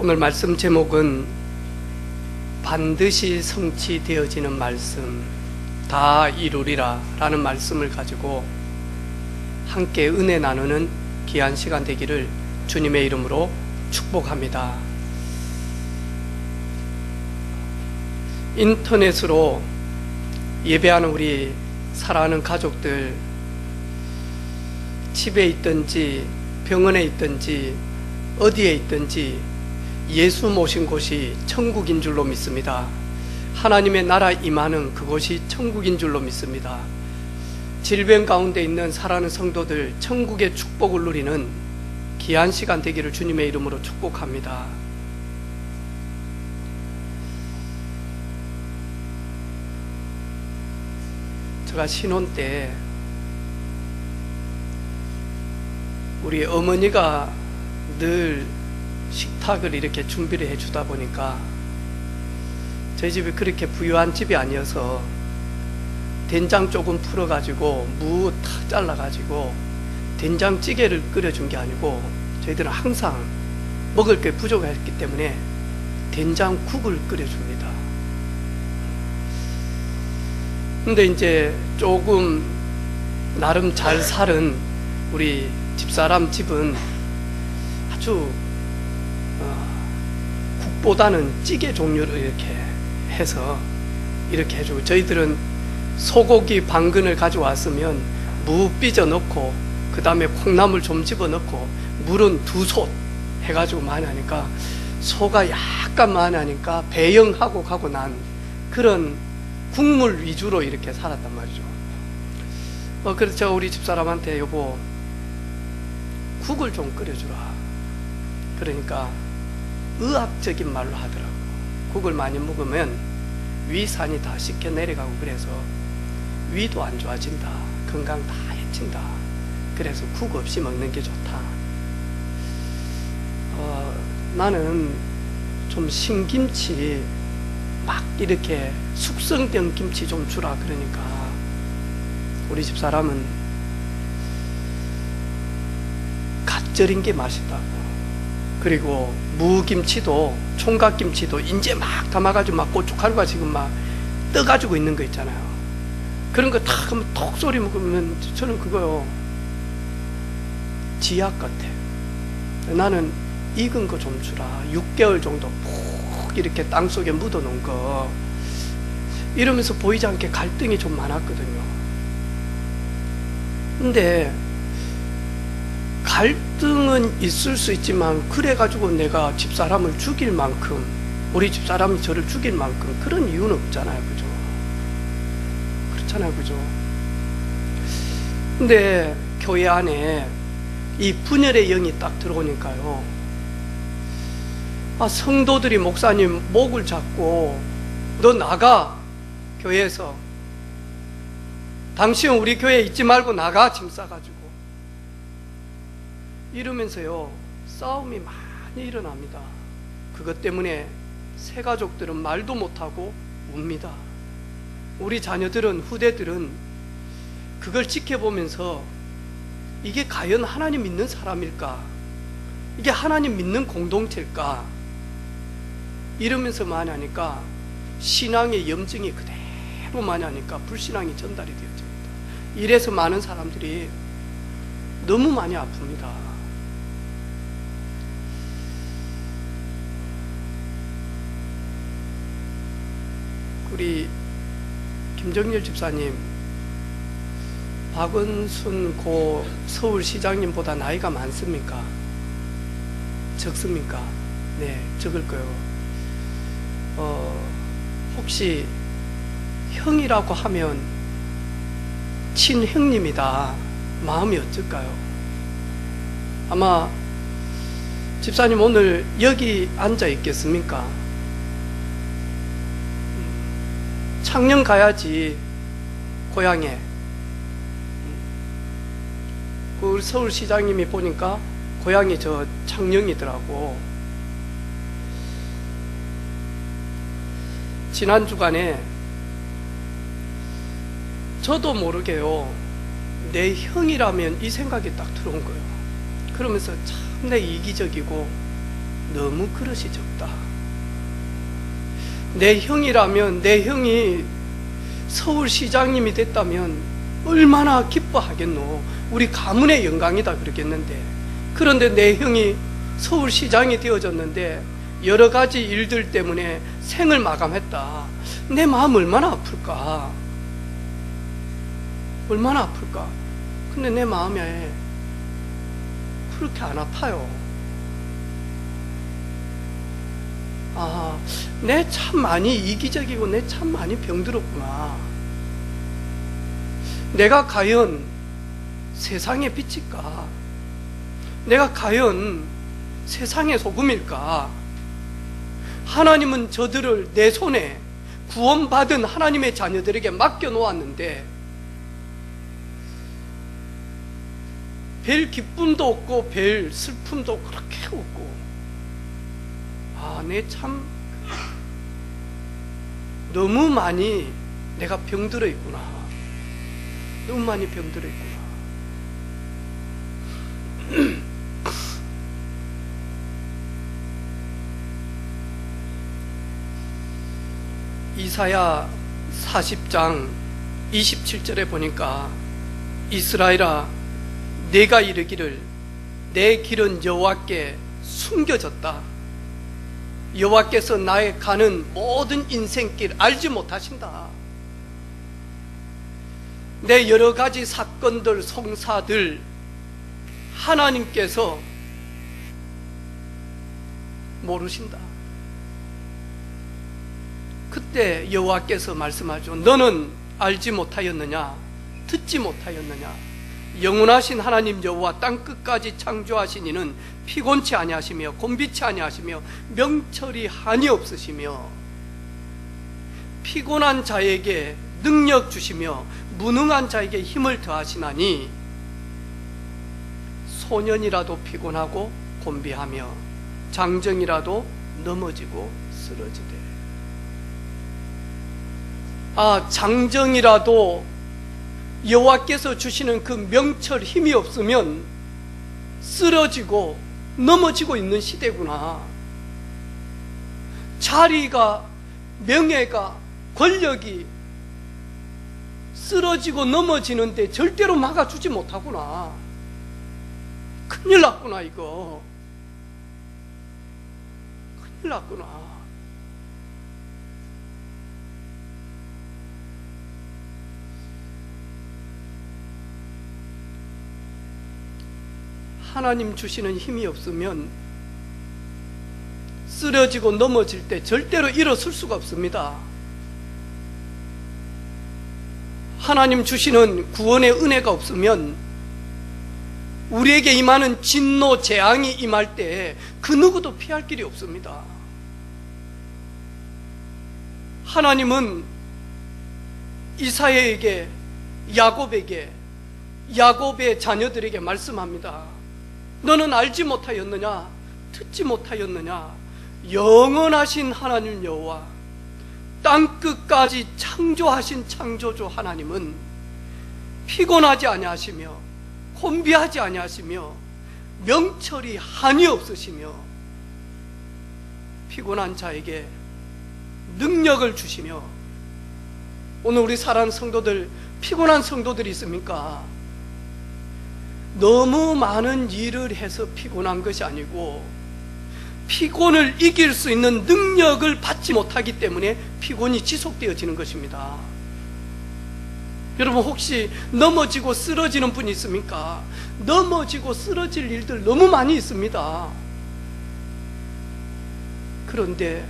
오늘 말씀 제목은 반드시 성취되어지는 말씀, 다 이루리라 라는 말씀을 가지고 함께 은혜 나누는 귀한 시간 되기를 주님의 이름으로 축복합니다. 인터넷으로 예배하는 우리 사랑하는 가족들, 집에 있든지 병원에 있든지 어디에 있든지 예수 모신 곳이 천국인 줄로 믿습니다. 하나님의 나라 임하는 그곳이 천국인 줄로 믿습니다. 질병 가운데 있는 사랑하는 성도들 천국의 축복을 누리는 귀한 시간 되기를 주님의 이름으로 축복합니다. 제가 신혼 때 우리 어머니가 늘 식탁을 이렇게 준비를 해주다 보니까 저희 집이 그렇게 부유한 집이 아니어서 된장 조금 풀어가지고 무 탁 잘라가지고 된장찌개를 끓여준 게 아니고 저희들은 항상 먹을 게 부족했기 때문에 된장국을 끓여줍니다. 근데 이제 조금 나름 잘 살은 우리 집사람 집은 아주 국보다는 찌개 종류를 이렇게 해서 이렇게 해주고, 저희들은 소고기 반근을 가져왔으면 무 빚어 넣고 그 다음에 콩나물 좀 집어 넣고 물은 2솥 해가지고 많이 하니까 소가 약간 많이 하니까 배영하고 가고 난 그런 국물 위주로 이렇게 살았단 말이죠. 그래서 제가 우리 집사람한테 여보 국을 좀 끓여주라. 그러니까 의학적인 말로 하더라고. 국을 많이 먹으면 위산이 다 씻겨 내려가고 그래서 위도 안 좋아진다, 건강 다 해친다, 그래서 국 없이 먹는 게 좋다. 나는 좀 신김치 막 이렇게 숙성된 김치 좀 주라 그러니까 우리 집사람은 갓 절인 게 맛있다고, 그리고 무김치도 총각김치도 이제 막 담아가지고 막 고춧가루가 지금 막 떠가지고 있는 거 있잖아요. 그런 거 탁 하면 톡 소리 먹으면 저는 그거요 지약 같아. 나는 익은 거 좀 주라. 6개월 정도 푹 이렇게 땅속에 묻어 놓은 거, 이러면서 보이지 않게 갈등이 좀 많았거든요. 근데 갈등은 있을 수 있지만 그래가지고 내가 집사람을 죽일 만큼, 우리 집사람이 저를 죽일 만큼 그런 이유는 없잖아요. 그죠? 그렇잖아요. 그죠? 근데 교회 안에 이 분열의 영이 딱 들어오니까요, 성도들이 목사님 목을 잡고 너 나가, 교회에서 당신은 우리 교회에 있지 말고 나가, 짐 싸가지고 이러면서요 싸움이 많이 일어납니다. 그것 때문에 새 가족들은 말도 못하고 웁니다. 우리 자녀들은, 후대들은 그걸 지켜보면서 이게 과연 하나님 믿는 사람일까, 이게 하나님 믿는 공동체일까, 이러면서 많이 하니까 신앙의 염증이 그대로 많이 하니까 불신앙이 전달이 되어집니다. 이래서 많은 사람들이 너무 많이 아픕니다. 우리 김정렬 집사님, 박은순 고 서울시장님보다 나이가 많습니까? 적습니까? 네, 적을 거예요. 혹시 형이라고 하면 친형님이다, 마음이 어쩔까요? 아마 집사님 오늘 여기 앉아 있겠습니까? 창녕 가야지, 고향에. 그 서울시장님이 보니까 고향이 저 창녕이더라고. 지난 주간에 저도 모르게요, 내 형이라면 이 생각이 딱 들어온 거예요. 그러면서 참 내 이기적이고 너무 그릇이 적다. 내 형이라면, 내 형이 서울시장님이 됐다면 얼마나 기뻐하겠노. 우리 가문의 영광이다 그러겠는데, 그런데 내 형이 서울시장이 되어졌는데 여러 가지 일들 때문에 생을 마감했다. 내 마음 얼마나 아플까? 얼마나 아플까? 근데 내 마음에 그렇게 안 아파요. 아, 내 참 많이 이기적이고 내 참 많이 병들었구나. 내가 과연 세상의 빛일까? 내가 과연 세상의 소금일까? 하나님은 저들을 내 손에 구원받은 하나님의 자녀들에게 맡겨놓았는데 별 기쁨도 없고 별 슬픔도 그렇게 없고, 아, 내 참 너무 많이 내가 병들어 있구나. 너무 많이 병들어 있구나. 이사야 40장 27절에 보니까 이스라엘아, 내가 이르기를 내 길은 여호와께 숨겨졌다. 여호와께서 나의 가는 모든 인생길 알지 못하신다. 내 여러 가지 사건들, 송사들 하나님께서 모르신다. 그때 여호와께서 말씀하죠. 너는 알지 못하였느냐? 듣지 못하였느냐? 영원하신 하나님 여호와 땅끝까지 창조하신 이는 피곤치 아니하시며 곤비치 아니하시며 명철이 한이 없으시며 피곤한 자에게 능력 주시며 무능한 자에게 힘을 더하시나니 소년이라도 피곤하고 곤비하며 장정이라도 넘어지고 쓰러지되. 아, 장정이라도 여호와께서 주시는 그 명철 힘이 없으면 쓰러지고 넘어지고 있는 시대구나. 자리가, 명예가, 권력이 쓰러지고 넘어지는데 절대로 막아주지 못하구나. 큰일 났구나. 이거 큰일 났구나. 하나님 주시는 힘이 없으면 쓰러지고 넘어질 때 절대로 일어설 수가 없습니다. 하나님 주시는 구원의 은혜가 없으면 우리에게 임하는 진노, 재앙이 임할 때 그 누구도 피할 길이 없습니다. 하나님은 이사야에게, 야곱에게, 야곱의 자녀들에게 말씀합니다. 너는 알지 못하였느냐? 듣지 못하였느냐? 영원하신 하나님 여호와, 땅끝까지 창조하신 창조주 하나님은 피곤하지 아니하시며 곤비하지 아니하시며 명철이 한이 없으시며 피곤한 자에게 능력을 주시며. 오늘 우리 사랑하는 성도들, 피곤한 성도들이 있습니까? 너무 많은 일을 해서 피곤한 것이 아니고 피곤을 이길 수 있는 능력을 받지 못하기 때문에 피곤이 지속되어지는 것입니다. 여러분, 혹시 넘어지고 쓰러지는 분이 있습니까? 넘어지고 쓰러질 일들 너무 많이 있습니다. 그런데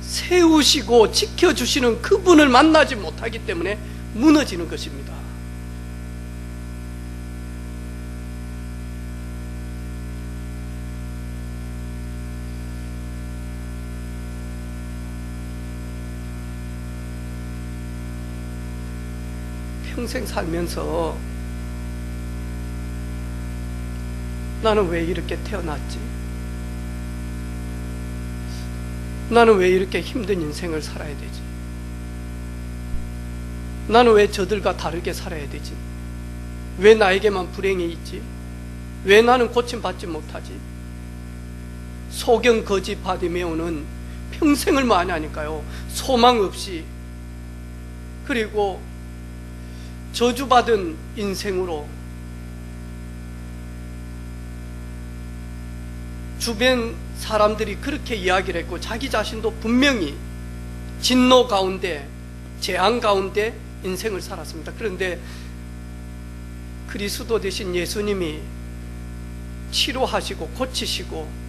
세우시고 지켜주시는 그분을 만나지 못하기 때문에 무너지는 것입니다. 평생 살면서 나는 왜 이렇게 태어났지? 나는 왜 이렇게 힘든 인생을 살아야 되지? 나는 왜 저들과 다르게 살아야 되지? 왜 나에게만 불행이 있지? 왜 나는 고침받지 못하지? 소경 거지 바디메오는 평생을 많이 하니까요, 소망 없이, 그리고 저주받은 인생으로 주변 사람들이 그렇게 이야기를 했고, 자기 자신도 분명히 진노 가운데, 재앙 가운데 인생을 살았습니다. 그런데 그리스도 되신 예수님이 치료하시고 고치시고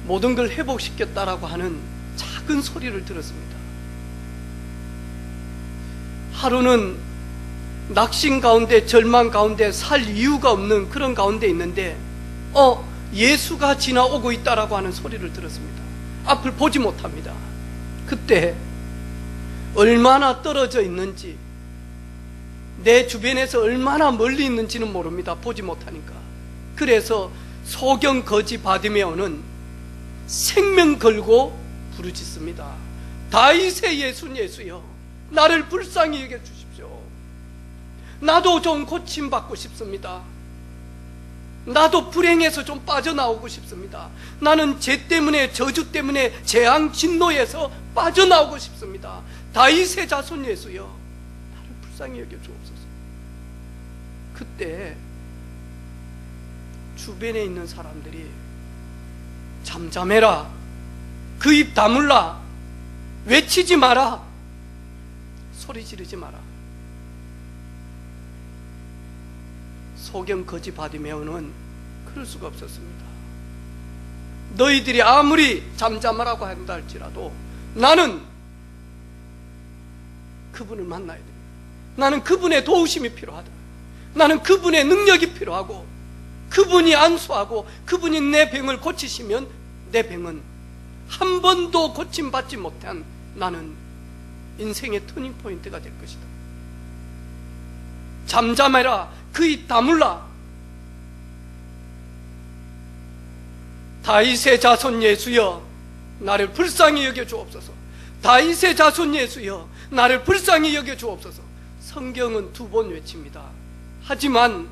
모든 걸 회복시켰다라고 하는 작은 소리를 들었습니다. 하루는 낙심 가운데, 절망 가운데, 살 이유가 없는 그런 가운데 있는데 예수가 지나오고 있다라고 하는 소리를 들었습니다. 앞을 보지 못합니다. 그때 얼마나 떨어져 있는지, 내 주변에서 얼마나 멀리 있는지는 모릅니다. 보지 못하니까. 그래서 소경 거지 바디메오는 생명 걸고 부르짖습니다. 다윗의 예수여, 나를 불쌍히 여겨 주십시오. 나도 좀 고침받고 싶습니다. 나도 불행에서 좀 빠져나오고 싶습니다. 나는 죄 때문에, 저주 때문에, 재앙 진노에서 빠져나오고 싶습니다. 다윗의 자손 예수여, 나를 불쌍히 여겨 주옵소서. 그때 주변에 있는 사람들이 잠잠해라, 그 입 다물라, 외치지 마라, 소리 지르지 마라. 소경 거지 바디메오는 그럴 수가 없었습니다. 너희들이 아무리 잠잠하라고 한다 할지라도 나는 그분을 만나야 됩니다. 나는 그분의 도우심이 필요하다. 나는 그분의 능력이 필요하고, 그분이 안수하고 그분이 내 병을 고치시면 내 병은 한 번도 고침받지 못한 나는 인생의 터닝포인트가 될 것이다. 잠잠해라, 그 입 다물라. 다윗의 자손 예수여, 나를 불쌍히 여겨 주옵소서. 다윗의 자손 예수여, 나를 불쌍히 여겨 주옵소서. 성경은 2번 외칩니다. 하지만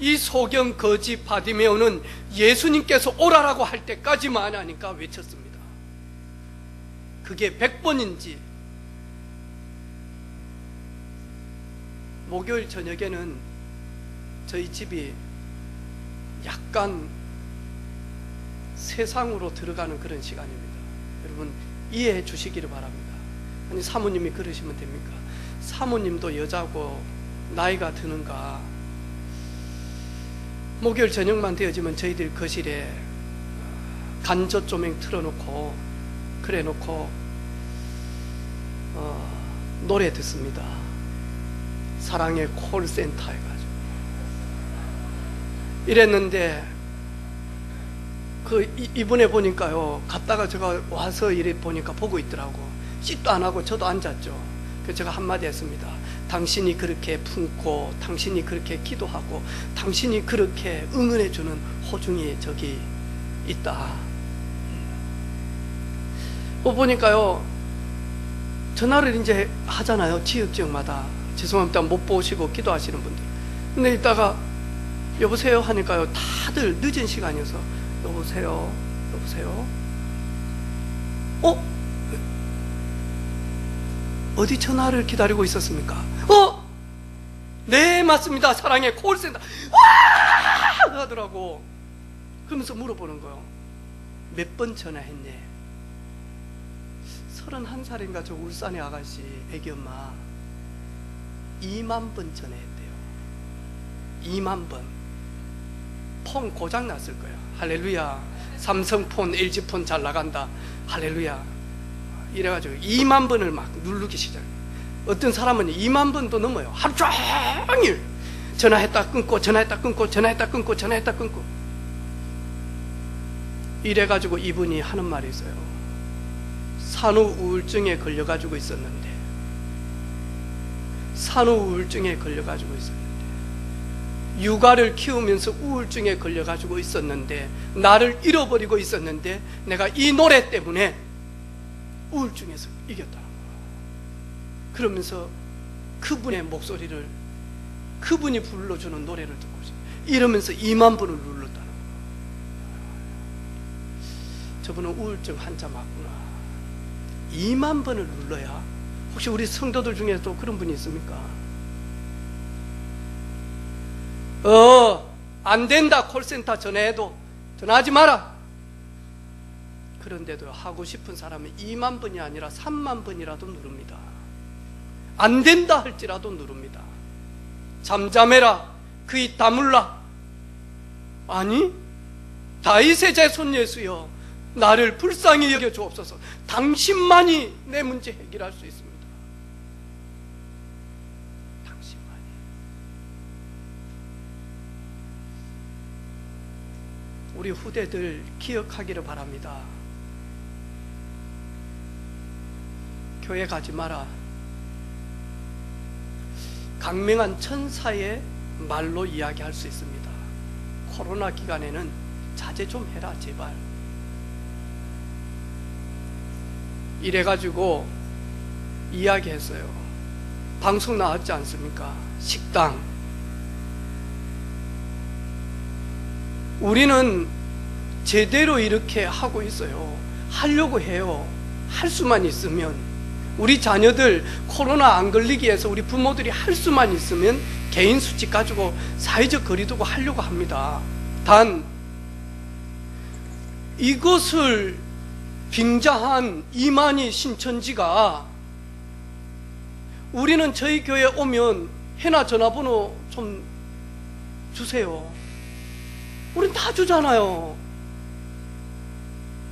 이 소경 거지 바디메오는 예수님께서 오라라고 할 때까지만 하니까 외쳤습니다. 그게 100번인지. 목요일 저녁에는 저희 집이 약간 세상으로 들어가는 그런 시간입니다. 여러분 이해해 주시기를 바랍니다. 아니 사모님이 그러시면 됩니까? 사모님도 여자고 나이가 드는가. 목요일 저녁만 되어지면 저희들 거실에 간접 조명 틀어놓고 그래 놓고 노래 듣습니다. 사랑의 콜센터 해가지고 이랬는데 이번에 보니까요, 갔다가 제가 와서 이래 보니까 보고 있더라고. 씻도 안 하고 저도 앉았죠. 그래서 제가 한마디 했습니다. 당신이 그렇게 품고, 당신이 그렇게 기도하고, 당신이 그렇게 응원해주는 호중이 저기 있다. 보니까요, 전화를 이제 하잖아요. 지역마다. 죄송합니다. 못 보시고 기도하시는 분들. 근데 이따가 여보세요 하니까요, 다들 늦은 시간이어서 여보세요? 어디 전화를 기다리고 있었습니까? 네, 맞습니다. 사랑의 콜센터. 와! 하더라고. 그러면서 물어보는 거예요. 몇 번 전화했네? 31살인가 저 울산의 아가씨 애기 엄마 2만 번 전화했대요. 2만 번. 폰 고장 났을 거예요. 할렐루야. 삼성폰, LG폰 잘 나간다. 할렐루야. 이래가지고 2만 번을 막 누르기 시작해요. 어떤 사람은 2만 번도 넘어요. 하루 종일 전화했다 끊고, 전화했다 끊고, 전화했다 끊고, 전화했다 끊고. 이래가지고 이분이 하는 말이 있어요. 산후 우울증에 걸려가지고 있었는데, 육아를 키우면서 우울증에 걸려가지고 있었는데, 나를 잃어버리고 있었는데, 내가 이 노래 때문에 우울증에서 이겼다는 거예요. 그러면서 그분의 목소리를, 그분이 불러주는 노래를 듣고 있어요. 이러면서 2만 번을 눌렀다는 거예요. 저분은 우울증 환자 맞구나. 2만 번을 눌러야. 혹시 우리 성도들 중에 또 그런 분이 있습니까? 안 된다. 콜센터 전화해도 전화하지 마라. 그런데도 하고 싶은 사람은 2만 번이 아니라 3만 번이라도 누릅니다. 안 된다 할지라도 누릅니다. 잠잠해라. 그이 다물라. 아니, 다윗의 자손 예수여, 나를 불쌍히 여겨 주옵소서. 당신만이 내 문제 해결할 수 있습니다. 당신만이. 우리 후대들 기억하기를 바랍니다. 교회 가지 마라. 강명한 천사의 말로 이야기할 수 있습니다. 코로나 기간에는 자제 좀 해라 제발. 이래가지고 이야기했어요. 방송 나왔지 않습니까? 식당. 우리는 제대로 이렇게 하고 있어요. 하려고 해요. 할 수만 있으면. 우리 자녀들 코로나 안 걸리기 위해서 우리 부모들이 할 수만 있으면 개인 수칙 가지고 사회적 거리 두고 하려고 합니다. 단 이것을 빙자한 이만희 신천지가 우리는 저희 교회 오면 해나 전화번호 좀 주세요. 우린 다 주잖아요.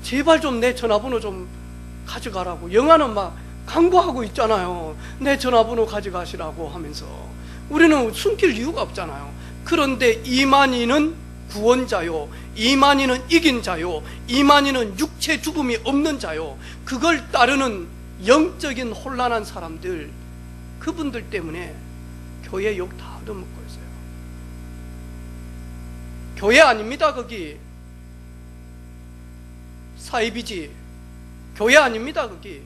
제발 좀 내 전화번호 좀 가져가라고. 영화는 막 광고하고 있잖아요. 내 전화번호 가져가시라고 하면서. 우리는 숨길 이유가 없잖아요. 그런데 이만희는 구원자요, 이만희는 이긴 자요, 이만희는 육체 죽음이 없는 자요, 그걸 따르는 영적인 혼란한 사람들, 그분들 때문에 교회 욕 다 얻어먹고 있어요. 교회 아닙니다. 거기 사이비지 교회 아닙니다. 거기.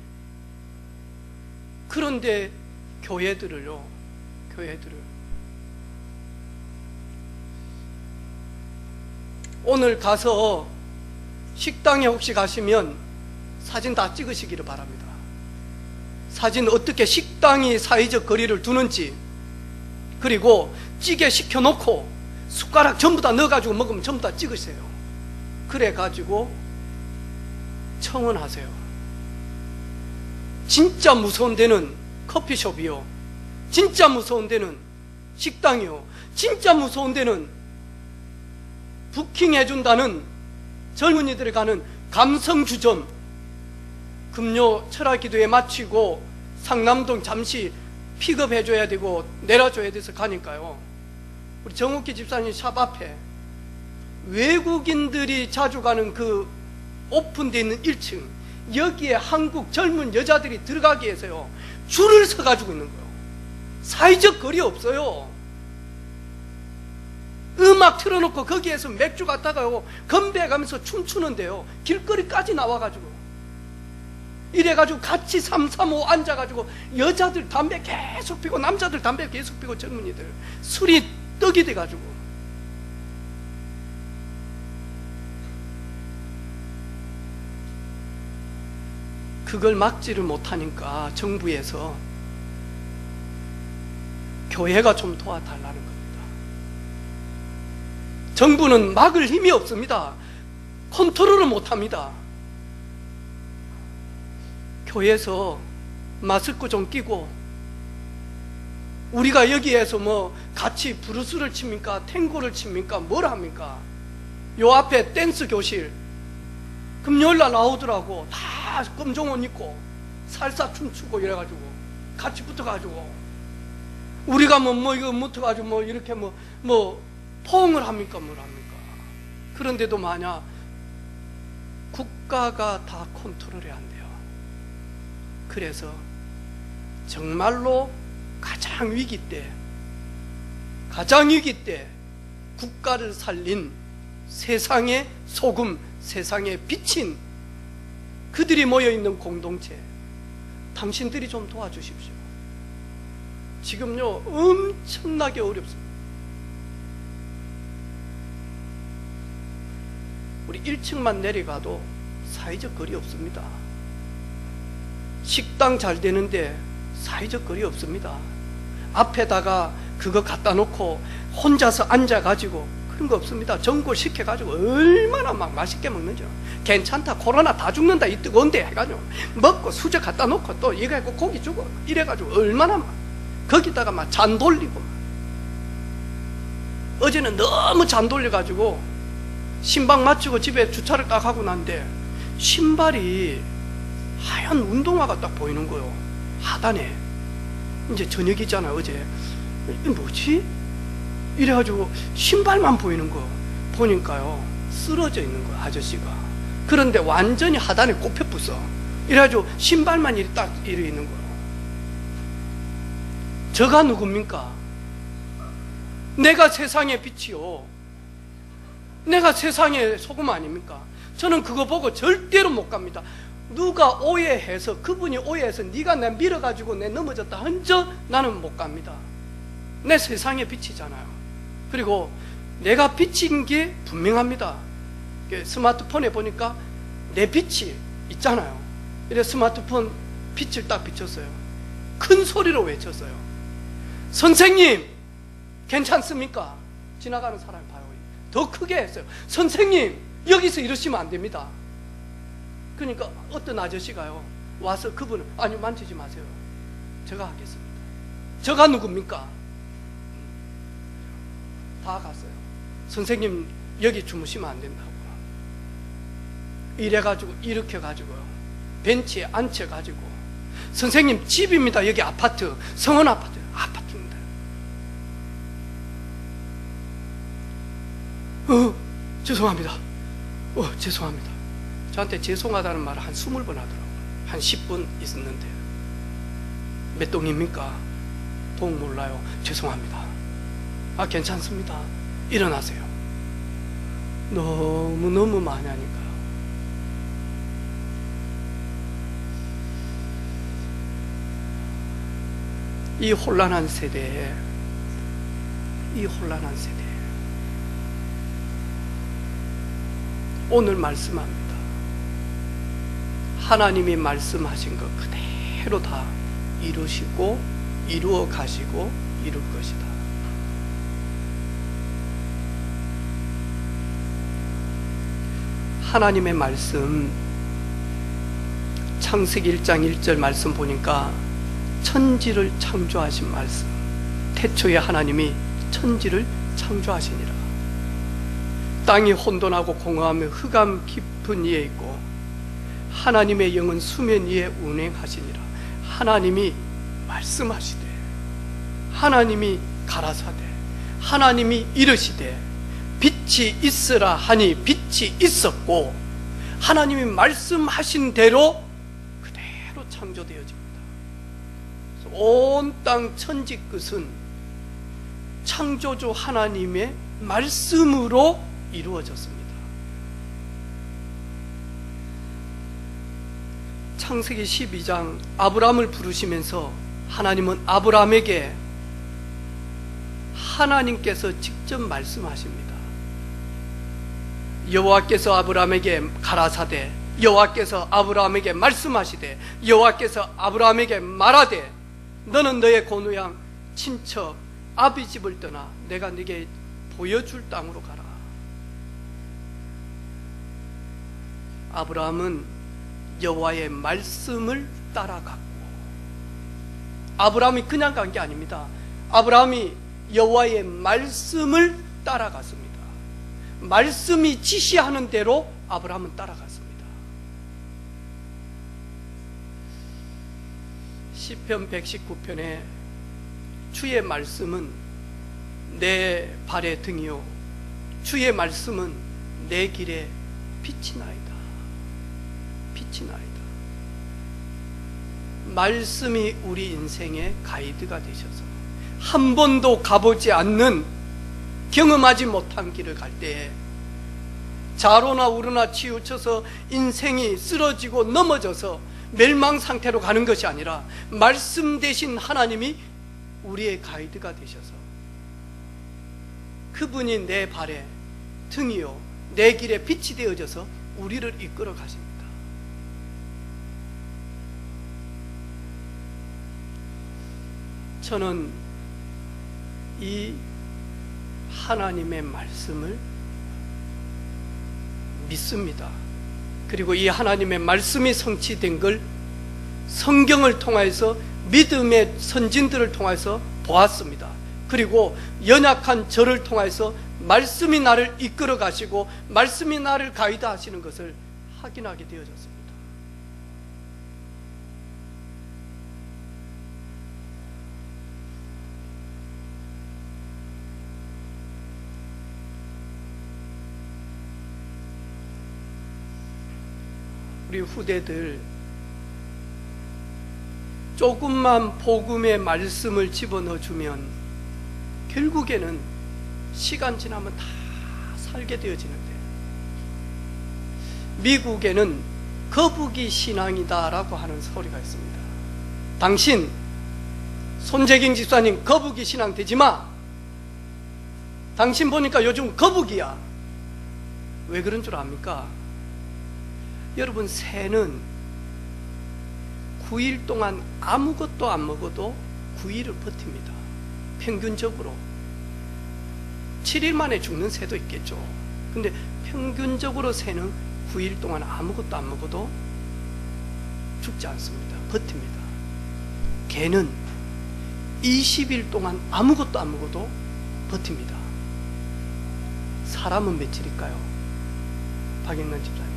그런데 교회들을 오늘 가서 식당에 혹시 가시면 사진 다 찍으시기를 바랍니다. 사진 어떻게 식당이 사회적 거리를 두는지, 그리고 찌개 시켜놓고 숟가락 전부 다 넣어가지고 먹으면 전부 다 찍으세요. 그래가지고 청원하세요. 진짜 무서운 데는 커피숍이요, 진짜 무서운 데는 식당이요, 진짜 무서운 데는 부킹해준다는 젊은이들이 가는 감성주점, 금요 철학기도회 마치고 상남동 잠시 픽업해줘야 되고 내려줘야 돼서 가니까요, 우리 정욱기 집사님 샵 앞에 외국인들이 자주 가는 그 오픈되어 있는 1층, 여기에 한국 젊은 여자들이 들어가기 위해서요 줄을 서가지고 있는 거예요. 사회적 거리 없어요. 음악 틀어놓고 거기에서 맥주 갖다가요 건배해가면서 춤추는데요, 길거리까지 나와가지고 이래가지고 같이 335 앉아가지고 여자들 담배 계속 피고 남자들 담배 계속 피고 젊은이들 술이 떡이 돼가지고. 그걸 막지를 못하니까 정부에서 교회가 좀 도와달라는 겁니다. 정부는 막을 힘이 없습니다. 컨트롤을 못합니다. 교회에서 마스크 좀 끼고, 우리가 여기에서 뭐 같이 브루스를 칩니까? 탱고를 칩니까? 뭘 합니까? 요 앞에 댄스 교실 금요일날 나오더라고. 다 검정옷 입고 살사 춤추고 이래가지고 같이 붙어가지고 우리가 뭐 이거 붙어가지고 뭐 이렇게 뭐 포옹을 합니까? 뭘 합니까? 그런데도 만약 국가가 다 컨트롤이 안 돼요. 그래서 정말로 가장 위기 때 국가를 살린 세상의 소금, 세상의 빛인 그들이 모여있는 공동체, 당신들이 좀 도와주십시오. 지금요 엄청나게 어렵습니다. 우리 1층만 내려가도 사회적 거리 없습니다. 식당 잘 되는데 사회적 거리 없습니다. 앞에다가 그거 갖다 놓고 혼자서 앉아가지고 그런 거 없습니다. 전골 시켜가지고 얼마나 막 맛있게 먹는지. 괜찮다, 코로나 다 죽는다, 이 뜨거운데 해가지고 먹고 수저 갖다 놓고 또 이거 해고 고기 주고 이래가지고 얼마나 막 거기다가 막 잔 돌리고 막. 어제는 너무 잔 돌려가지고 신방 마치고 집에 주차를 딱 하고 난데 신발이 하얀 운동화가 딱 보이는 거요. 하단에. 이제 저녁이잖아. 어제 이게 뭐지? 이래가지고 신발만 보이는 거 보니까요, 쓰러져 있는 거야, 아저씨가. 그런데 완전히 하단에 꼽혀 붙어. 이래가지고 신발만 이렇게 딱 이래 있는 거야. 저가 누굽니까? 내가 세상의 빛이요, 내가 세상의 소금 아닙니까? 저는 그거 보고 절대로 못 갑니다. 누가 오해해서, 그분이 오해해서 네가 내 밀어가지고 내 넘어졌다 한저 나는 못 갑니다. 내 세상의 빛이잖아요. 그리고 내가 비친 게 분명합니다. 스마트폰에 보니까 내 빛이 있잖아요. 이래 스마트폰 빛을 딱 비췄어요. 큰 소리로 외쳤어요. 선생님, 괜찮습니까? 지나가는 사람이 봐요. 더 크게 했어요. 선생님, 여기서 이러시면 안 됩니다. 그러니까 어떤 아저씨가요, 와서 그분을, 아니 만지지 마세요, 제가 하겠습니다. 저가 누굽니까? 다 갔어요. 선생님, 여기 주무시면 안 된다고. 이래가지고 일으켜가지고요, 벤치에 앉혀가지고, 선생님 집입니다. 여기 아파트, 성원 아파트입니다. 죄송합니다. 죄송합니다. 저한테 죄송하다는 말을 한 20번 하더라고요. 한 10분 있었는데, 몇 동입니까? 동 몰라요. 죄송합니다. 괜찮습니다. 일어나세요. 너무너무 많이 하니까요. 이 혼란한 세대에, 오늘 말씀합니다. 하나님이 말씀하신 것 그대로 다 이루시고 이루어 가시고 이룰 것이다. 하나님의 말씀, 창세기 1장 1절 말씀 보니까 천지를 창조하신 말씀. 태초에 하나님이 천지를 창조하시니라. 땅이 혼돈하고 공허하며 흑암 깊은 이에 있고 하나님의 영은 수면 위에 운행하시니라. 하나님이 말씀하시되, 하나님이 가라사대, 하나님이 이르시되 빛이 있으라 하니 빛이 있었고, 하나님이 말씀하신 대로 그대로 창조되어집니다. 온 땅 천지 끝은 창조주 하나님의 말씀으로 이루어졌습니다. 창세기 12장 아브라함을 부르시면서 하나님은 아브라함에게 하나님께서 직접 말씀하십니다. 여호와께서 아브라함에게 가라사대, 여호와께서 아브라함에게 말씀하시되, 여호와께서 아브라함에게 말하되, 너는 너의 고누양 친척 아비 집을 떠나 내가 네게 보여줄 땅으로 가라. 아브라함은 여호와의 말씀을 따라갔고, 아브라함이 그냥 간 게 아닙니다. 아브라함이 여호와의 말씀을 따라갔습니다. 말씀이 지시하는 대로 아브라함은 따라갔습니다. 시편 119편에 주의 말씀은 내 발의 등이요 주의 말씀은 내 길에 빛이 나이다. 빛이 나이다. 말씀이 우리 인생의 가이드가 되셔서 한 번도 가보지 않는, 경험하지 못한 길을 갈 때에 좌로나 우로나 치우쳐서 인생이 쓰러지고 넘어져서 멸망 상태로 가는 것이 아니라 말씀 대신 하나님이 우리의 가이드가 되셔서 그분이 내 발에 등이요 내 길에 빛이 되어져서 우리를 이끌어 가십니다. 저는 이 하나님의 말씀을 믿습니다. 그리고 이 하나님의 말씀이 성취된 걸 성경을 통해서 믿음의 선진들을 통해서 보았습니다. 그리고 연약한 저를 통해서 말씀이 나를 이끌어 가시고 말씀이 나를 가이드 하시는 것을 확인하게 되어졌습니다. 우리 후대들 조금만 복음의 말씀을 집어넣어주면 결국에는 시간 지나면 다 살게 되어지는데, 미국에는 거북이 신앙이다라고 하는 소리가 있습니다. 당신 손재경 집사님 거북이 신앙 되지 마. 당신 보니까 요즘 거북이야. 왜 그런 줄 압니까? 여러분, 새는 9일 동안 아무것도 안 먹어도 9일을 버팁니다. 평균적으로 7일 만에 죽는 새도 있겠죠. 근데 평균적으로 새는 9일 동안 아무것도 안 먹어도 죽지 않습니다. 버팁니다. 개는 20일 동안 아무것도 안 먹어도 버팁니다. 사람은 며칠일까요? 박영란 집사님,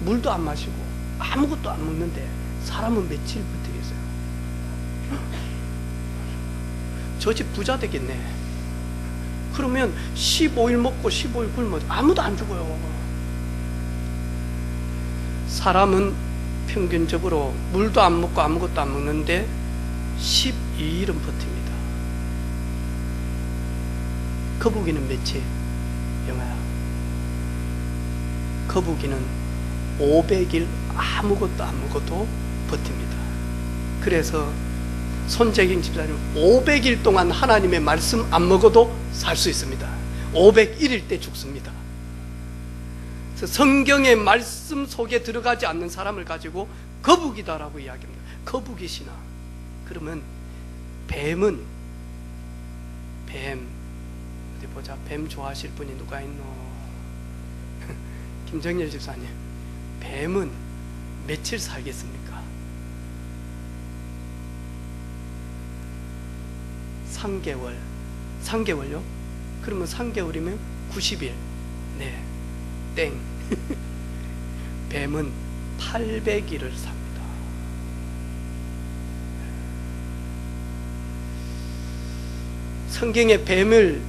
물도 안 마시고 아무것도 안 먹는데 사람은 며칠 버티겠어요? 저 집 부자 되겠네. 그러면 15일 먹고 15일 굶어 아무도 안 죽어요. 사람은 평균적으로 물도 안 먹고 아무것도 안 먹는데 12일은 버팁니다. 거북이는 며칠? 영아야, 거북이는 500일 아무것도 안 먹어도 버팁니다. 그래서 손재경 집사님 500일 동안 하나님의 말씀 안 먹어도 살 수 있습니다. 501일 때 죽습니다. 그래서 성경의 말씀 속에 들어가지 않는 사람을 가지고 거북이다라고 이야기합니다. 거북이 신앙. 그러면 뱀은, 어디 보자. 뱀 좋아하실 분이 누가 있노? 김정열 집사님, 뱀은 며칠 살겠습니까? 3개월. 3개월요? 그러면 3개월이면 90일. 네, 땡. 뱀은 800일을 삽니다. 성경에 뱀을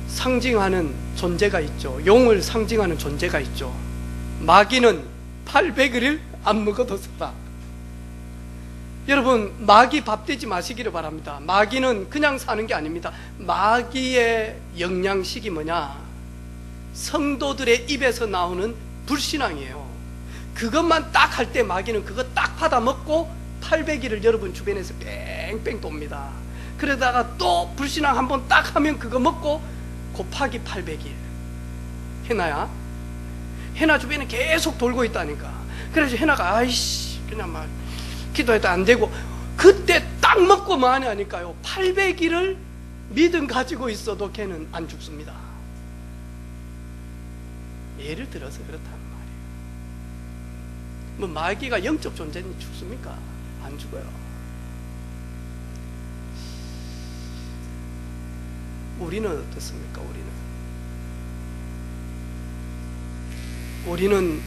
상징하는 존재가 있죠. 용을 상징하는 존재가 있죠. 마귀는 800일을 안 먹어도 살아. 여러분, 마귀 밥 되지 마시기를 바랍니다. 마귀는 그냥 사는 게 아닙니다. 마귀의 영양식이 뭐냐? 성도들의 입에서 나오는 불신앙이에요. 그것만 딱 할 때 마귀는 그거 딱 받아 먹고 800일을 여러분 주변에서 뺑뺑 돕니다. 그러다가 또 불신앙 한번 딱 하면 그거 먹고 곱하기 800일. 해나야, 해나 주변에 계속 돌고 있다니까. 그래서 해나가 아이씨 그냥 막 기도해도 안 되고, 그때 딱 먹고 뭐하냐 하니까요, 800일을 믿음 가지고 있어도 걔는 안 죽습니다. 예를 들어서 그렇다는 말이에요. 뭐 마귀가 영적 존재는 죽습니까? 안 죽어요. 우리는 어떻습니까? 우리는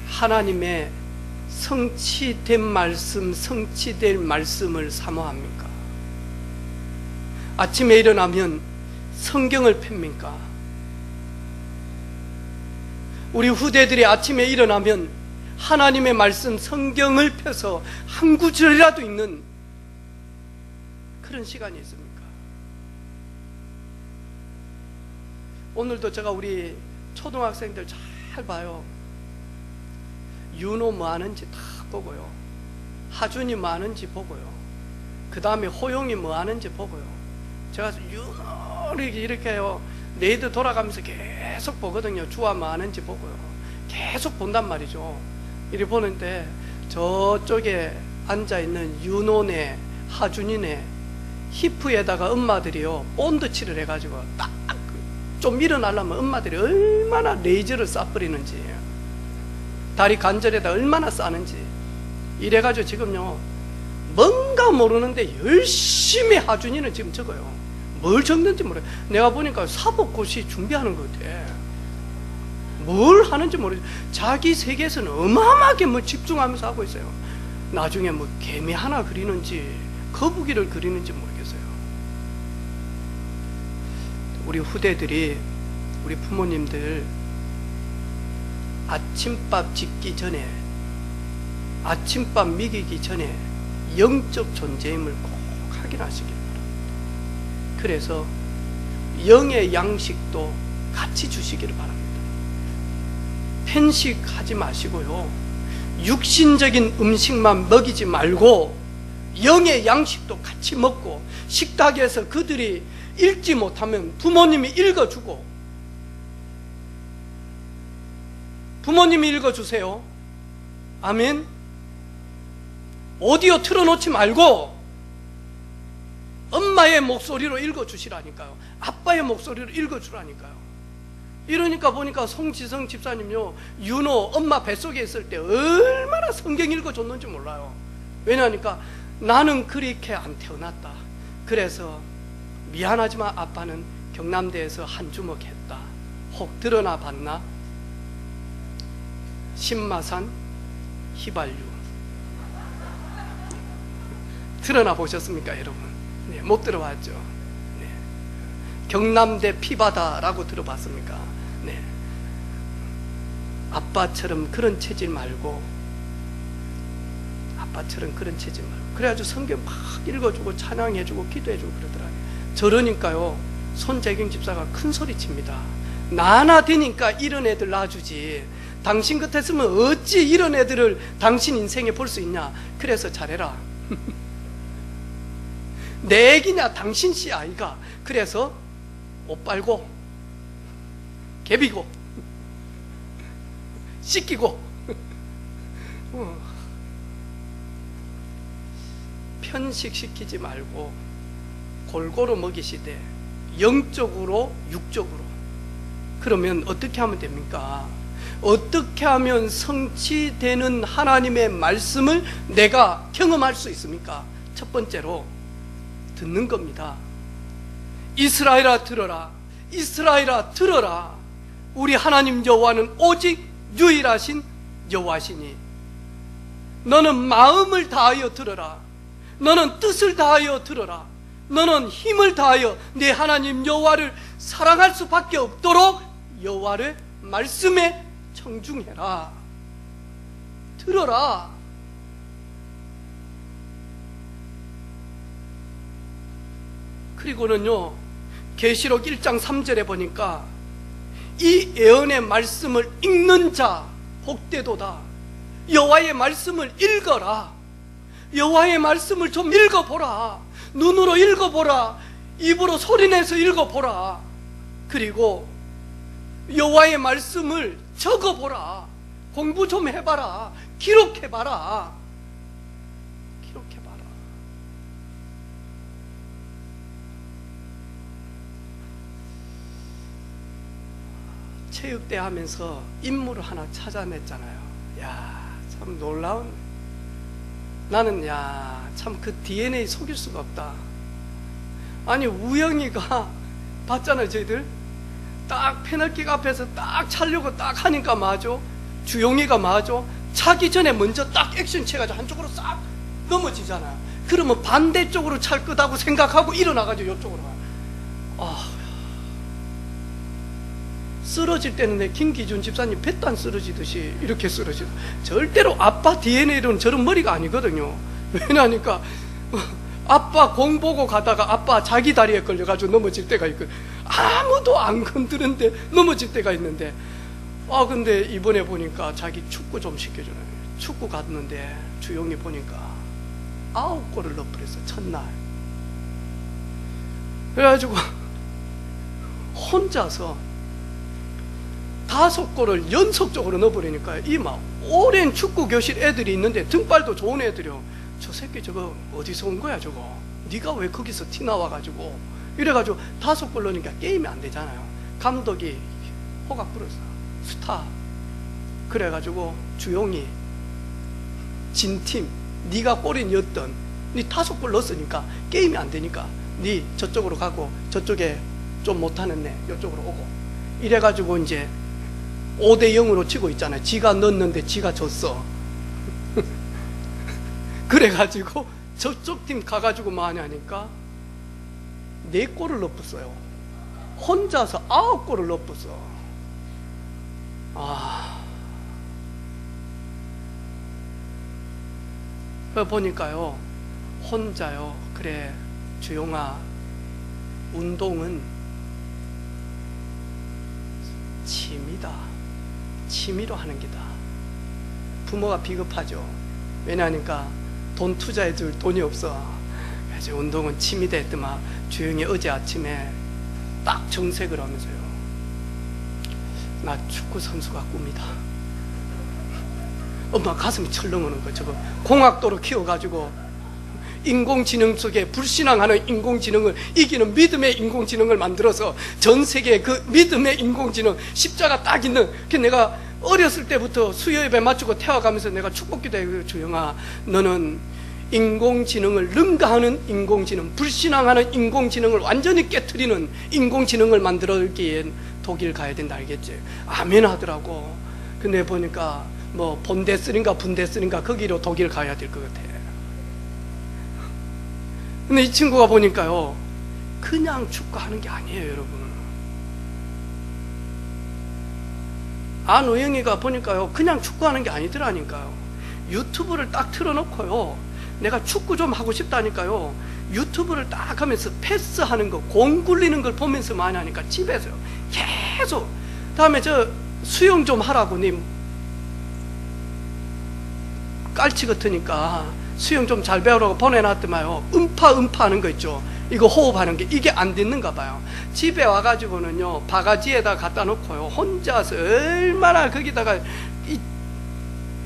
하나님의 성취된 말씀, 성취될 말씀을 사모합니까? 아침에 일어나면 성경을 팹니까? 우리 후대들이 아침에 일어나면 하나님의 말씀, 성경을 펴서 한 구절이라도 읽는 그런 시간이 있습니까? 오늘도 제가 우리 초등학생들 잘 봐요. 윤호 뭐 하는지 다 보고요. 하준이 뭐 하는지 보고요. 그 다음에 호용이 뭐 하는지 보고요. 제가 윤호를 이렇게요, 레이드 돌아가면서 계속 보거든요. 주아 뭐 하는지 보고요. 계속 본단 말이죠. 이렇게 보는데 저쪽에 앉아있는 윤호네 하준이네 히프에다가 엄마들이요 본드칠을 해가지고 딱 좀 일어나려면 엄마들이 얼마나 레이저를 쏴버리는지, 다리 관절에다 얼마나 싸는지 이래가지고 지금요 뭔가 모르는데 열심히 하준이는 지금 적어요. 뭘 적는지 모르겠어요. 내가 보니까 사법고시 준비하는 것 같아. 뭘 하는지 모르겠어요. 자기 세계에서는 어마어마하게 뭐 집중하면서 하고 있어요. 나중에 뭐 개미 하나 그리는지 거북이를 그리는지 모르겠어요. 우리 후대들이, 우리 부모님들 아침밥 짓기 전에, 아침밥 먹이기 전에 영적 존재임을 꼭 확인하시길 바랍니다. 그래서 영의 양식도 같이 주시기를 바랍니다. 편식하지 마시고요, 육신적인 음식만 먹이지 말고 영의 양식도 같이 먹고, 식탁에서 그들이 읽지 못하면 부모님이 읽어주고, 부모님이 읽어주세요. 아멘. 오디오 틀어놓지 말고 엄마의 목소리로 읽어주시라니까요. 아빠의 목소리로 읽어주라니까요. 이러니까 보니까 송지성 집사님요, 윤호 엄마 뱃속에 있을 때 얼마나 성경 읽어줬는지 몰라요. 왜냐하니까 나는 그렇게 안 태어났다. 그래서 미안하지만 아빠는 경남대에서 한 주먹 했다. 혹 드러나 봤나? 신마산 휘발유 드러나 보셨습니까 여러분? 네, 못 들어봤죠. 네. 경남대 피바다라고 들어봤습니까? 네. 아빠처럼 그런 체질 말고, 아빠처럼 그런 체질 말고, 그래가지고 성경 막 읽어주고 찬양해주고 기도해주고 그러더라고요. 저러니까요 손재경 집사가 큰 소리 칩니다. 나나 되니까 이런 애들 놔주지, 당신 같았으면 어찌 이런 애들을 당신 인생에 볼 수 있냐. 그래서 잘해라. 내 애기냐 당신 씨 아이가. 그래서 옷 빨고 개비고 씻기고 편식시키지 말고 골고루 먹이시되 영적으로 육적으로. 그러면 어떻게 하면 됩니까? 어떻게 하면 성취되는 하나님의 말씀을 내가 경험할 수 있습니까? 첫 번째로 듣는 겁니다. 이스라엘아 들어라, 이스라엘아 들어라. 우리 하나님 여호와는 오직 유일하신 여호와시니 너는 마음을 다하여 들어라. 너는 뜻을 다하여 들어라. 너는 힘을 다하여 내 하나님 여호와를 사랑할 수밖에 없도록 여호와의 말씀에 청중해라. 들어라. 그리고는요 계시록 1장 3절에 보니까 이 예언의 말씀을 읽는 자 복되도다. 여호와의 말씀을 읽어라. 여호와의 말씀을 좀 읽어보라. 눈으로 읽어보라. 입으로 소리내서 읽어보라. 그리고 여호와의 말씀을 적어보라. 공부 좀 해봐라. 기록해봐라. 기록해봐라. 체육대 하면서 인물을 하나 찾아냈잖아요. 야, 참 놀라운. 나는 참 그 DNA 속일 수가 없다. 아니 우영이가 봤잖아요. 저희들 딱 페널킥 앞에서 딱 차려고 딱 하니까 맞아. 주용이가 맞아. 차기 전에 먼저 딱 액션 채가지고 한쪽으로 싹 넘어지잖아요. 그러면 반대쪽으로 찰 거다고 생각하고 일어나가지고 이쪽으로 가. 쓰러질 때는 내 김기준 집사님 뱃단 쓰러지듯이 이렇게 쓰러지고, 절대로 아빠 DNA로는 저런 머리가 아니거든요. 왜냐니까 아빠 공 보고 가다가 아빠 자기 다리에 걸려가지고 넘어질 때가 있거든. 아무도 안 건드는데 넘어질 때가 있는데, 근데 이번에 보니까 자기 축구 좀 시켜주네. 축구 갔는데 주영이 보니까 9골을 넣어버렸어. 첫날. 그래가지고 혼자서 5골을 연속적으로 넣어버리니까 이 막 오랜 축구 교실 애들이 있는데 등발도 좋은 애들이요. 저 새끼 저거 어디서 온 거야 저거, 네가 왜 거기서 티 나와가지고, 이래가지고 5골 넣으니까 게임이 안 되잖아요. 감독이 호각 불었어. 스타. 그래가지고 주용이 진팀, 네가 골이 넣었던, 네 5골 넣었으니까 게임이 안 되니까 네 저쪽으로 가고, 저쪽에 좀 못하는 애 이쪽으로 오고, 이래가지고 이제 5대0으로 치고 있잖아요. 지가 넣었는데 지가 졌어. 그래가지고 저쪽 팀 가가지고 많이 하니까 4골을 넣었어요. 혼자서 9골을 넣었어. 보니까요, 혼자요, 그래 주용아, 운동은 취미다. 취미로 하는 게다. 부모가 비겁하죠. 왜냐하니까 돈 투자해줄 돈이 없어. 그래서 운동은 취미다 했더만 주용이 어제 아침에 딱 정색을 하면서요, 나 축구 선수가 꿈이다. 엄마 가슴이 철렁하는 거. 저거 공학도로 키워가지고 인공지능 속에 불신앙하는 인공지능을 이기는 믿음의 인공지능을 만들어서 전 세계에 그 믿음의 인공지능 십자가 딱 있는, 그 내가 어렸을 때부터 수요예배 맞추고 태워가면서 내가 축복기도 해요. 주영아, 너는 인공지능을 능가하는 인공지능, 불신앙하는 인공지능을 완전히 깨트리는 인공지능을 만들기엔 독일 가야 된다, 알겠지? 아멘 하더라고. 근데 보니까 뭐 본데스인가 분데스인가 거기로 독일 가야 될 것 같아. 근데 이 친구가 보니까요, 그냥 축구하는 게 아니에요, 여러분. 안우영이가 보니까요, 그냥 축구하는 게 아니더라니까요. 유튜브를 딱 틀어놓고요, 내가 축구 좀 하고 싶다니까요, 유튜브를 딱 하면서 패스하는 거, 공 굴리는 걸 보면서 많이 하니까 집에서요 계속, 다음에 저 수영 좀 하라고 님 깔치 같으니까 수영 좀 잘 배우라고 보내놨더만요, 음파 하는 거 있죠, 이거 호흡하는 게, 이게 안 듣는가 봐요. 집에 와가지고는요, 바가지에다 갖다 놓고요, 혼자서 얼마나 거기다가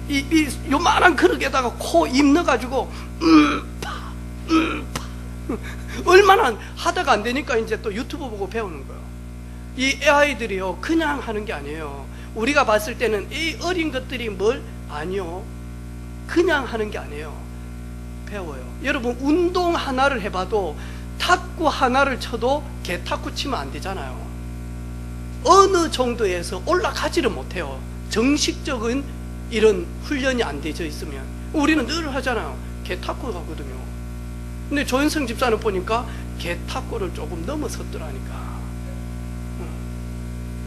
이 요만한 그릇에다가 코 입 넣어가지고 얼마나 하다가 안 되니까 이제 또 유튜브 보고 배우는 거예요. 이 아이들이요, 그냥 하는 게 아니에요. 우리가 봤을 때는 이 어린 것들이 뭘, 아니요, 그냥 하는 게 아니에요. 배워요. 여러분, 운동 하나를 해봐도, 탁구 하나를 쳐도 개탁구 치면 안 되잖아요. 어느 정도에서 올라가지를 못해요. 정식적인 이런 훈련이 안 되어 있으면. 우리는 늘 하잖아요. 개탁구 가거든요. 근데 조현성 집사는 보니까 개탁구를 조금 넘어섰더라니까.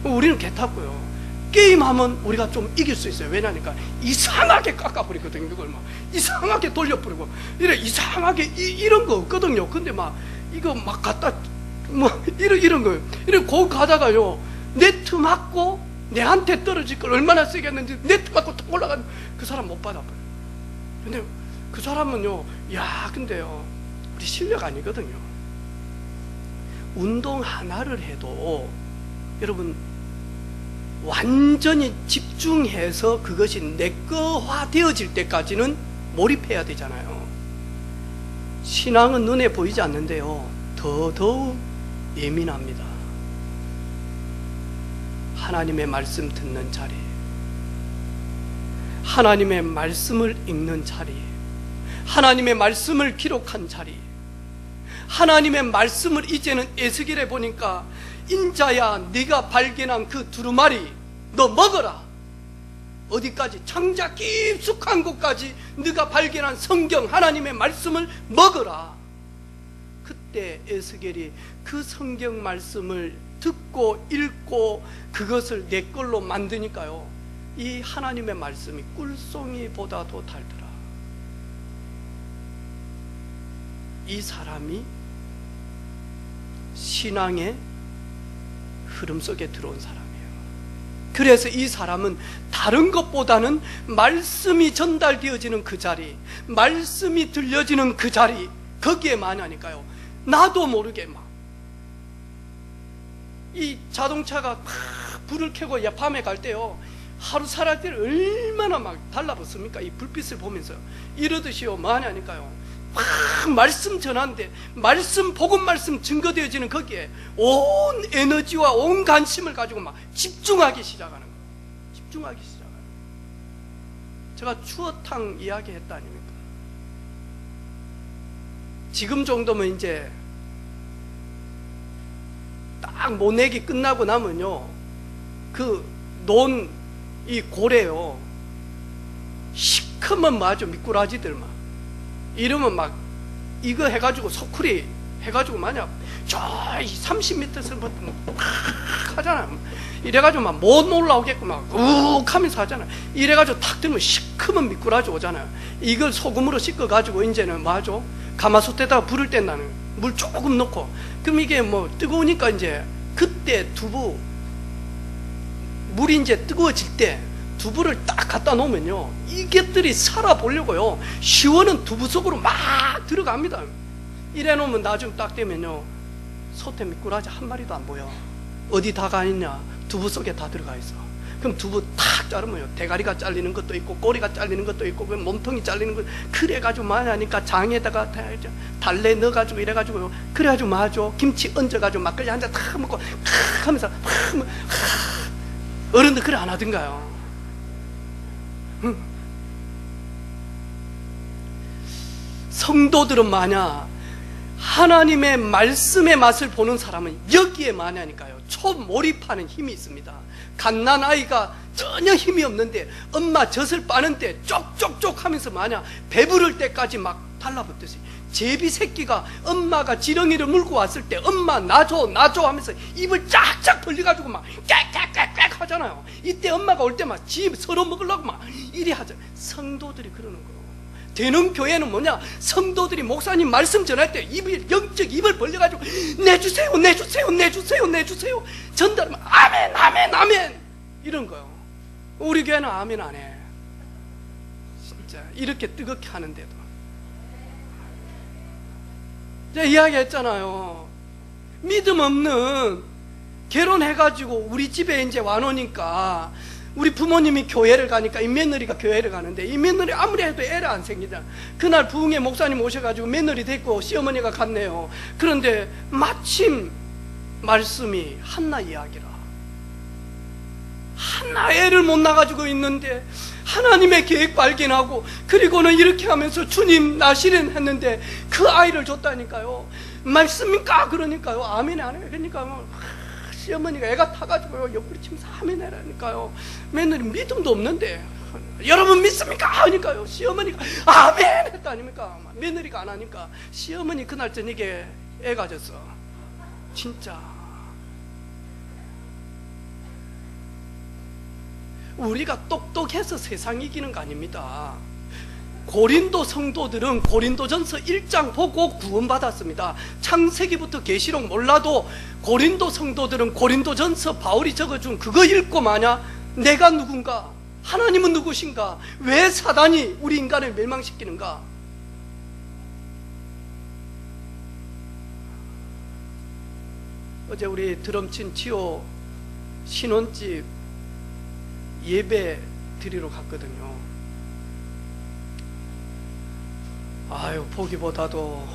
우리는 개탁구요, 게임하면 우리가 좀 이길 수 있어요. 왜냐니까 이상하게 깎아버리거든요. 그걸 막 이상하게 돌려버리고, 이래 이상하게 이런 거 없거든요. 근데 막 이거 막 갖다 뭐 이런 거예요. 이래 거기 가다가요, 네트 맞고 내한테 떨어질 걸 얼마나 세겠는지, 네트 맞고 탁 올라간 그 사람 못 받아버려요. 근데 그 사람은요, 야, 근데요, 우리 실력 아니거든요. 운동 하나를 해도 여러분 완전히 집중해서 그것이 내거화 되어질 때까지는 몰입해야 되잖아요. 신앙은 눈에 보이지 않는데요, 더더욱 예민합니다. 하나님의 말씀 듣는 자리, 하나님의 말씀을 읽는 자리, 하나님의 말씀을 기록한 자리, 하나님의 말씀을 이제는 에스겔에 보니까, 인자야, 네가 발견한 그 두루마리 너 먹어라. 어디까지? 창자 깊숙한 곳까지 네가 발견한 성경, 하나님의 말씀을 먹어라. 그때 에스겔이 그 성경 말씀을 듣고 읽고 그것을 내 걸로 만드니까요, 이 하나님의 말씀이 꿀송이보다도 달더라. 이 사람이 신앙의 흐름 속에 들어온 사람이에요. 그래서 이 사람은 다른 것보다는 말씀이 전달되어지는 그 자리, 말씀이 들려지는 그 자리, 거기에 많이 하니까요, 나도 모르게 막 이 자동차가 막 불을 켜고 밤에 갈 때요, 하루 살할 때를 얼마나 막 달라붙습니까? 이 불빛을 보면서. 이러듯이요, 뭐하냐니까요, 막 말씀 전하는데, 말씀, 복음 말씀 증거되어지는 거기에 온 에너지와 온 관심을 가지고 막 집중하기 시작하는 거예요. 집중하기 시작하는 거예요. 제가 추어탕 이야기 했다 아닙니까? 지금 정도면 이제 딱 모내기 끝나고 나면요, 그 논 이 고래요, 시커먼 마저 미꾸라지들만 이러면 막 이거 해가지고 소쿠리 해가지고 만약 저 30m에서부터 막 하잖아요. 이래가지고 막 못 올라오게끔 막 욱 하면서 하잖아요. 이래가지고 탁 들면 시커먼 미꾸라지 오잖아요. 이걸 소금으로 씻어가지고 이제는 뭐하죠? 가마솥에다가 불을 뗀다는, 물 조금 넣고. 그럼 이게 뭐 뜨거우니까 이제 그때 두부, 물이 이제 뜨거워질 때 두부를 딱 갖다 놓으면요, 이것들이 살아보려고요, 시원한 두부 속으로 막 들어갑니다. 이래 놓으면 나중에 딱 되면요, 소태 미꾸라지 한 마리도 안 보여. 어디 다 가 있냐? 두부 속에 다 들어가 있어. 그럼 두부 탁 자르면요, 대가리가 잘리는 것도 있고 꼬리가 잘리는 것도 있고 몸통이 잘리는 것, 그래가지고 많이 하니까 장에다가 달래 넣어가지고 이래가지고요, 그래가지고 뭐하죠? 김치 얹어가지고 막걸리 한 잔 탁 먹고 탁 하면서 어른들 그래 안 하던가요? 성도들은 마냐, 하나님의 말씀의 맛을 보는 사람은 여기에 마냐니까요, 초몰입하는 힘이 있습니다. 갓난아이가 전혀 힘이 없는데 엄마 젖을 빠는데 쪽쪽쪽 하면서 마냐 배부를 때까지 막 달라붙듯이, 제비 새끼가 엄마가 지렁이를 물고 왔을 때 엄마 나줘 나줘 하면서 입을 쫙쫙 벌려가지고 막 꽥꽥꽥꽥 하잖아요. 이때 엄마가 올 때 막 지 서로 먹으려고 막 이리 하잖아요. 성도들이 그러는 거예요. 되는 교회는 뭐냐, 성도들이 목사님 말씀 전할 때 입을, 영적 입을 벌려가지고 내주세요 내주세요 내주세요 내주세요 전달하면 아멘 아멘 아멘 이런 거예요. 우리 교회는 아멘 안 해. 진짜 이렇게 뜨겁게 하는데도. 제가 이야기했잖아요. 믿음 없는, 결혼해가지고 우리 집에 이제 와놓으니까, 우리 부모님이 교회를 가니까 이 며느리가 교회를 가는데, 이 며느리 아무리 해도 애를 안 생기잖아. 그날 부흥회 목사님 오셔가지고 며느리 데리고 시어머니가 갔네요. 그런데 마침 말씀이 한나 이야기라. 한나 애를 못 낳아가지고 있는데 하나님의 계획 발견하고, 그리고는 이렇게 하면서 주님 나 실현했는데 그 아이를 줬다니까요. 말씀입니까? 그러니까요, 아멘 안 해요. 그러니까 시어머니가 애가 타가지고요, 옆구리 치면서 아멘 해라니까요. 며느리 믿음도 없는데 여러분 믿습니까? 하니까요, 시어머니가 아멘 했다 아닙니까? 며느리가 안 하니까 시어머니 그날 저녁에 애가 졌어. 진짜 우리가 똑똑해서 세상 이기는 거 아닙니다. 고린도 성도들은 고린도전서 1장 보고 구원받았습니다. 창세기부터 계시록 몰라도 고린도 성도들은 고린도전서 바울이 적어준 그거 읽고 마냐, 내가 누군가, 하나님은 누구신가, 왜 사단이 우리 인간을 멸망시키는가. 어제 우리 드럼친 지호 신혼집 예배 드리러 갔거든요. 아유, 보기보다도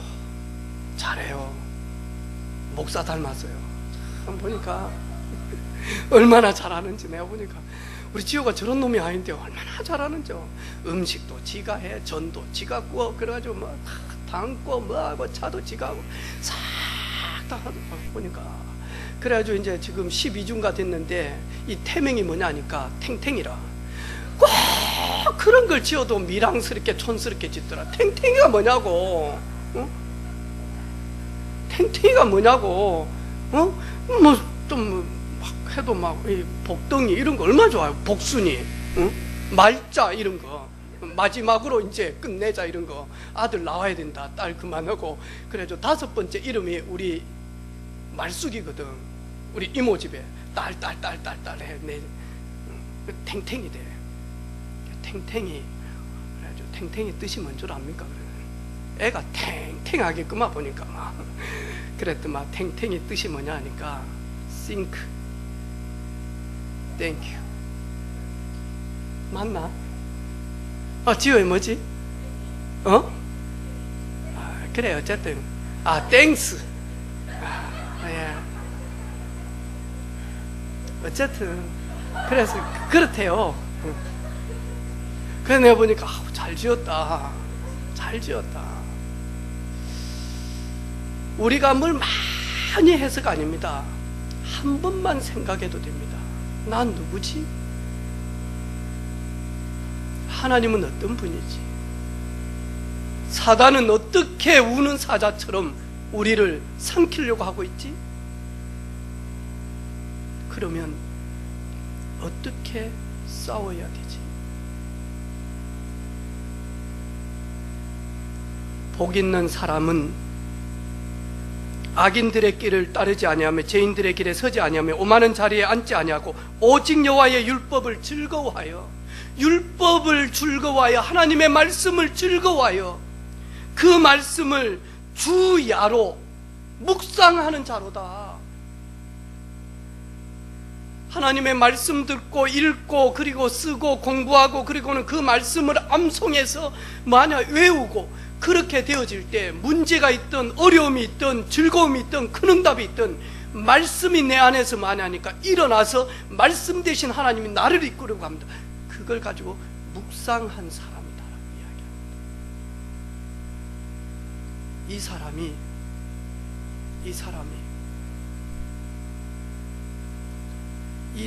잘해요. 목사 닮았어요. 보니까 얼마나 잘하는지, 내가 보니까 우리 지호가 저런 놈이 아닌데 얼마나 잘하는지. 음식도 지가 해, 전도 지가 구워, 그래가지고 뭐 담고 뭐하고 차도 지가 하고 싹 다 보니까. 그래가지고 이제 지금 12주가 됐는데 이 태명이 뭐냐 하니까 탱탱이라. 꼭 그런 걸 지어도 미랑스럽게 촌스럽게 짓더라. 탱탱이가 뭐냐고. 어? 탱탱이가 뭐냐고. 어? 뭐 좀 막 해도 막 이 복덩이 이런 거 얼마나 좋아요. 복순이, 어? 말자 이런 거. 마지막으로 이제 끝내자 이런 거. 아들 나와야 된다, 딸 그만하고. 그래가지고 5번째 이름이 우리 말숙이거든. 우리 이모 집에 딸 해. 탱탱이 돼. 탱탱이. 그래가지고 탱탱이 뜻이 뭔 줄 압니까? 그래. 애가 탱탱하게끔만 보니까 막 그랬더만 탱탱이 뜻이 뭐냐 하니까 think, thank you. 맞나? 지호의 뭐지? 그래, 어쨌든. 땡스. 예. 어쨌든. 그래서, 그렇대요. 그래서 내가 보니까, 잘 지었다. 잘 지었다. 우리가 뭘 많이 해서가 아닙니다. 한 번만 생각해도 됩니다. 난 누구지? 하나님은 어떤 분이지? 사단은 어떻게 우는 사자처럼 우리를 삼키려고 하고 있지? 그러면 어떻게 싸워야 되지? 복 있는 사람은 악인들의 길을 따르지 아니하며 죄인들의 길에 서지 아니하며 오만한 자리에 앉지 아니하고 오직 여호와의 율법을 즐거워하여 하나님의 말씀을 즐거워하여 그 말씀을 주야로 묵상하는 자로다. 하나님의 말씀 듣고 읽고 그리고 쓰고 공부하고 그리고는 그 말씀을 암송해서 만약 외우고 그렇게 되어질 때 문제가 있든 어려움이 있든 즐거움이 있든 큰 응답이 있든 말씀이 내 안에서 만약하니까 일어나서 말씀 대신 하나님이 나를 이끌려고 합니다. 그걸 가지고 묵상한 사람이다라고 이야기합니다. 이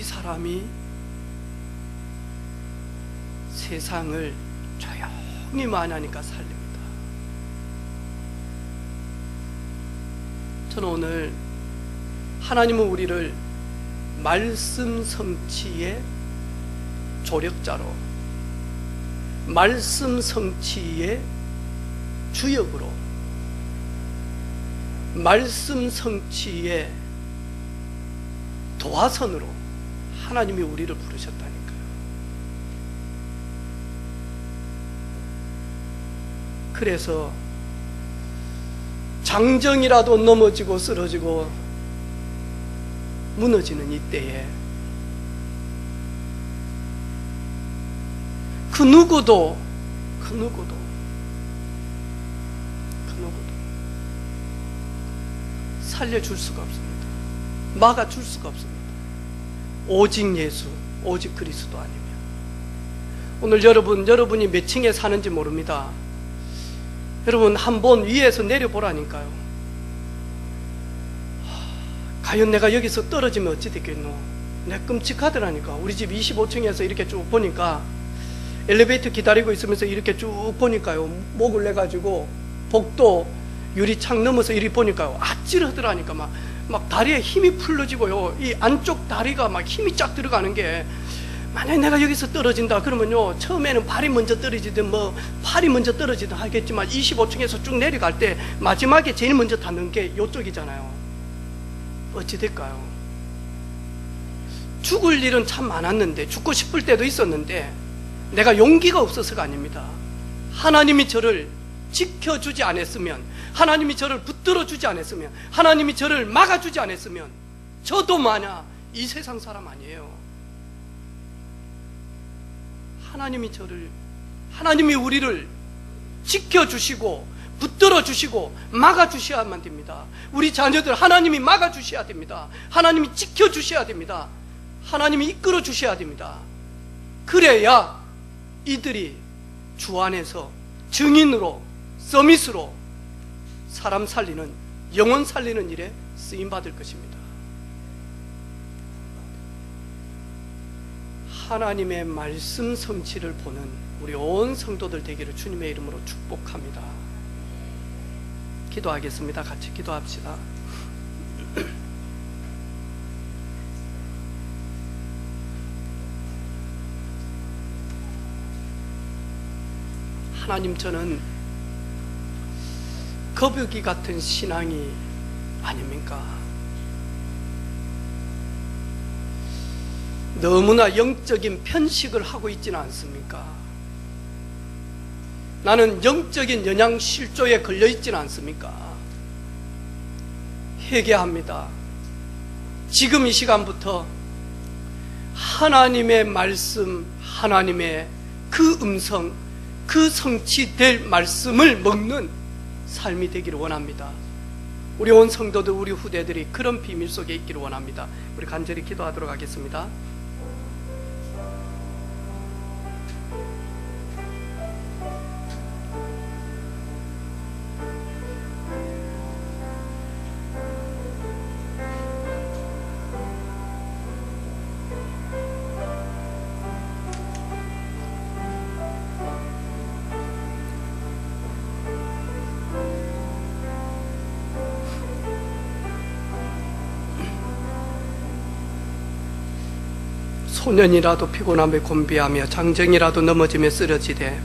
사람이 세상을 조용히 만하니까 살립니다. 저는 오늘 하나님은 우리를 말씀 성취의 조력자로, 말씀 성취의 주역으로, 말씀 성취의 도화선으로 하나님이 우리를 부르셨다니까요. 그래서 장정이라도 넘어지고 쓰러지고 무너지는 이때에 그 누구도 살려줄 수가 없습니다. 막아줄 수가 없습니다. 오직 예수, 오직 그리스도 아니면. 오늘 여러분이 몇 층에 사는지 모릅니다. 여러분 한번 위에서 내려보라니까요. 과연 내가 여기서 떨어지면 어찌 됐겠노? 내가 끔찍하더라니까. 우리 집 25층에서 이렇게 쭉 보니까 엘리베이터 기다리고 있으면서 이렇게 쭉 보니까요, 목을 내가지고 복도 유리창 넘어서 이리 보니까요, 아찔하더라니까. 막 다리에 힘이 풀려지고요, 이 안쪽 다리가 막 힘이 쫙 들어가는 게, 만약에 내가 여기서 떨어진다 그러면요, 처음에는 발이 먼저 떨어지든 팔이 먼저 떨어지든 하겠지만 25층에서 쭉 내려갈 때 마지막에 제일 먼저 닿는 게 이쪽이잖아요. 어찌 될까요? 죽을 일은 참 많았는데, 죽고 싶을 때도 있었는데 내가 용기가 없어서가 아닙니다. 하나님이 저를 지켜주지 않았으면, 하나님이 저를 붙들어 주지 않았으면, 하나님이 저를 막아주지 않았으면 저도 마냐 이 세상 사람 아니에요. 하나님이 우리를 지켜주시고 붙들어 주시고 막아 주셔야만 됩니다. 우리 자녀들 하나님이 막아 주셔야 됩니다. 하나님이 지켜 주셔야 됩니다. 하나님이 이끌어 주셔야 됩니다. 그래야 이들이 주 안에서 증인으로, 서밋으로 사람 살리는, 영혼 살리는 일에 쓰임받을 것입니다. 하나님의 말씀 성취를 보는 우리 온 성도들 되기를 주님의 이름으로 축복합니다. 기도하겠습니다. 같이 기도합시다. 하나님, 저는 거북이 같은 신앙이 아닙니까? 너무나 영적인 편식을 하고 있지는 않습니까? 나는 영적인 영양실조에 걸려 있지는 않습니까? 회개합니다. 지금 이 시간부터 하나님의 말씀, 하나님의 그 음성, 그 성취될 말씀을 먹는 삶이 되기를 원합니다. 우리 온 성도들, 우리 후대들이 그런 비밀 속에 있기를 원합니다. 우리 간절히 기도하도록 하겠습니다. 소년이라도 피곤함에 곤비하며 장정이라도 넘어지며 쓰러지되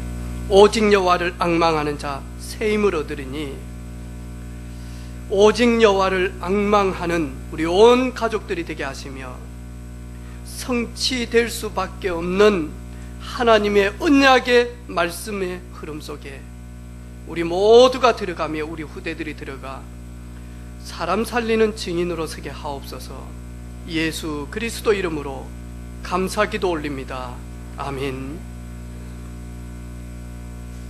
오직 여호와를 앙망하는 자 새 힘을 얻으리니, 오직 여호와를 앙망하는 우리 온 가족들이 되게 하시며 성취될 수밖에 없는 하나님의 언약의 말씀의 흐름 속에 우리 모두가 들어가며 우리 후대들이 들어가 사람 살리는 증인으로 서게 하옵소서. 예수 그리스도 이름으로 감사기도 올립니다. 아멘.